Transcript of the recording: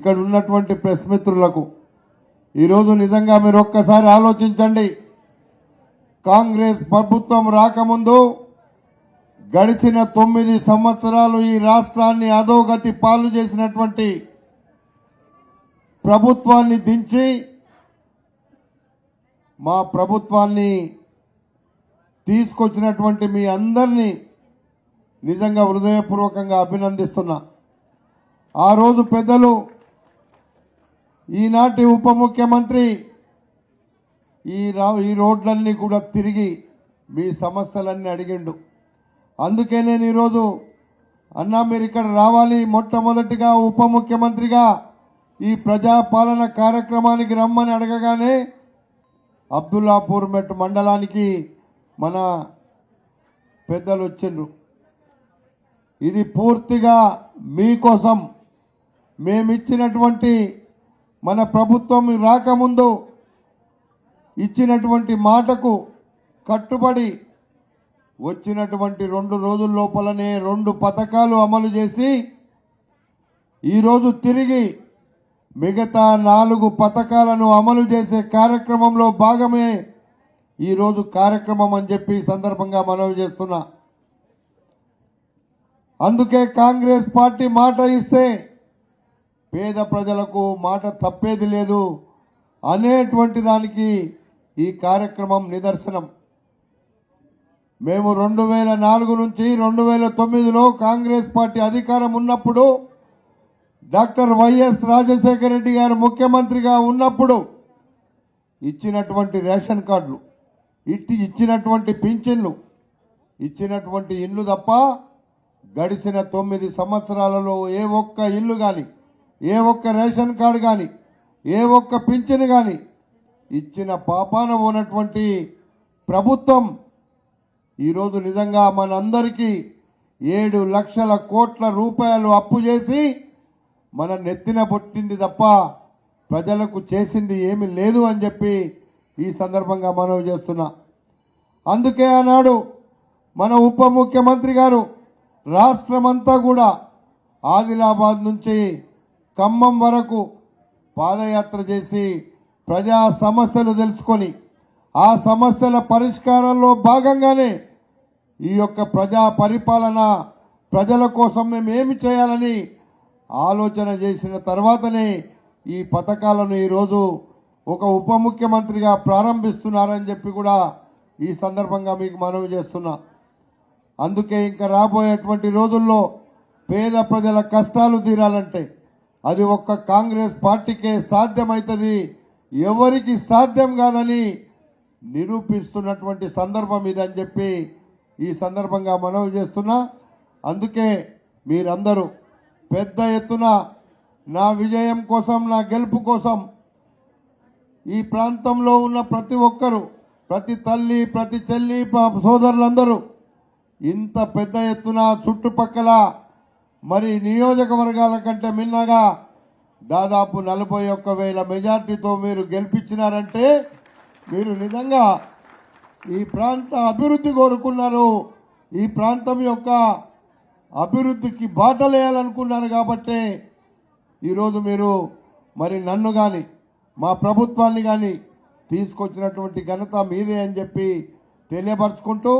ఇక్కడ ఉన్నటువంటి ప్రెస్ మిత్రులకు ఈరోజు నిజంగా మీరు ఒక్కసారి ఆలోచించండి. కాంగ్రెస్ ప్రభుత్వం రాకముందు గడిచిన 9 సంవత్సరాలు ఈ రాష్ట్రాన్ని అధోగతి పాలు చేసినటువంటి ప్రభుత్వాన్ని దించి మా ప్రభుత్వాన్ని తీసుకొచ్చినటువంటి మీ అందరినీ నిజంగా హృదయపూర్వకంగా అభినందిస్తున్నా. ఆ రోజు పెద్దలు ఈనాటి ఉప ముఖ్యమంత్రి ఈ రోడ్లన్నీ కూడా తిరిగి మీ సమస్యలన్నీ అడిగిండు. అందుకే నేను ఈరోజు అన్నా మీరు ఇక్కడ రావాలి, మొట్టమొదటిగా ఉప ముఖ్యమంత్రిగా ఈ ప్రజాపాలన కార్యక్రమానికి రమ్మని అడగగానే అబ్దుల్లాపూర్ మెట్ మండలానికి మన పెద్దలు వచ్చిండ్రు. ఇది పూర్తిగా మీకోసం మేమిచ్చినటువంటి మన ప్రభుత్వం రాకముందు ఇచ్చినటువంటి మాటకు కట్టుబడి వచ్చినటువంటి 2 రోజుల లోపలనే 2 పథకాలు అమలు చేసి ఈరోజు తిరిగి మిగతా 4 పథకాలను అమలు చేసే కార్యక్రమంలో భాగమే ఈరోజు కార్యక్రమం అని చెప్పి సందర్భంగా మనవి చేస్తున్నా. అందుకే కాంగ్రెస్ పార్టీ మాట ఇస్తే పేద ప్రజలకు మాట తప్పేది లేదు అనేటువంటి దానికి ఈ కార్యక్రమం నిదర్శనం. మేము 2004 నుంచి 2009లో కాంగ్రెస్ పార్టీ అధికారం ఉన్నప్పుడు డాక్టర్ వైఎస్ రాజశేఖర రెడ్డి గారు ముఖ్యమంత్రిగా ఉన్నప్పుడు ఇచ్చినటువంటి రేషన్ కార్డులు, ఇచ్చినటువంటి పింఛన్లు, ఇచ్చినటువంటి ఇల్లు తప్ప గడిచిన 9 సంవత్సరాలలో ఏ ఒక్క ఇల్లు కానీ, ఏ ఒక్క రేషన్ కార్డు కానీ, ఏ ఒక్క పింఛన్ కానీ ఇచ్చిన పాపాన ఉన్నటువంటి ప్రభుత్వం ఈరోజు నిజంగా మనందరికీ 7 లక్షల కోట్ల రూపాయలు అప్పు చేసి మన నెత్తిన పుట్టింది తప్ప ప్రజలకు చేసింది ఏమీ లేదు అని చెప్పి ఈ సందర్భంగా మనవి చేస్తున్నా. అందుకే ఆనాడు మన ఉప ముఖ్యమంత్రి గారు రాష్ట్రమంతా కూడా ఆదిలాబాద్ నుంచి ఖమ్మం వరకు పాదయాత్ర చేసి ప్రజా సమస్యలు తెలుసుకొని ఆ సమస్యల పరిష్కారంలో భాగంగానే ఈ యొక్క ప్రజా పరిపాలన ప్రజల కోసం మేము ఏమి చేయాలని ఆలోచన చేసిన తర్వాతనే ఈ పథకాలను ఈరోజు ఒక ఉప ముఖ్యమంత్రిగా ప్రారంభిస్తున్నారని చెప్పి కూడా ఈ సందర్భంగా మీకు మనవి చేస్తున్నా. అందుకే ఇంకా రాబోయేటువంటి రోజుల్లో పేద ప్రజల కష్టాలు తీరాలంటే అది ఒక్క కాంగ్రెస్ పార్టీకే సాధ్యమవుతుంది, ఎవరికి సాధ్యం కాదని నిరూపిస్తున్నటువంటి సందర్భం ఇదని చెప్పి ఈ సందర్భంగా మనవి చేస్తున్నా. అందుకే మీరందరూ పెద్ద ఎత్తున నా విజయం కోసం, నా గెలుపు కోసం ఈ ప్రాంతంలో ఉన్న ప్రతి ఒక్కరూ, ప్రతి తల్లి, ప్రతి చెల్లి, సోదరులందరూ ఇంత పెద్ద ఎత్తున చుట్టుపక్కల మరి నియోజకవర్గాల కంటే మిన్నగా దాదాపు 41,000 మెజార్టీతో మీరు గెలిపించినారంటే మీరు నిజంగా ఈ ప్రాంత అభివృద్ధి కోరుకున్నారు, ఈ ప్రాంతం యొక్క అభివృద్ధికి బాటలేయాలనుకున్నారు. కాబట్టి ఈరోజు మీరు మరి నన్ను కానీ మా ప్రభుత్వాన్ని కానీ తీసుకొచ్చినటువంటి ఘనత మీదే అని చెప్పి తెలియపరుచుకుంటూ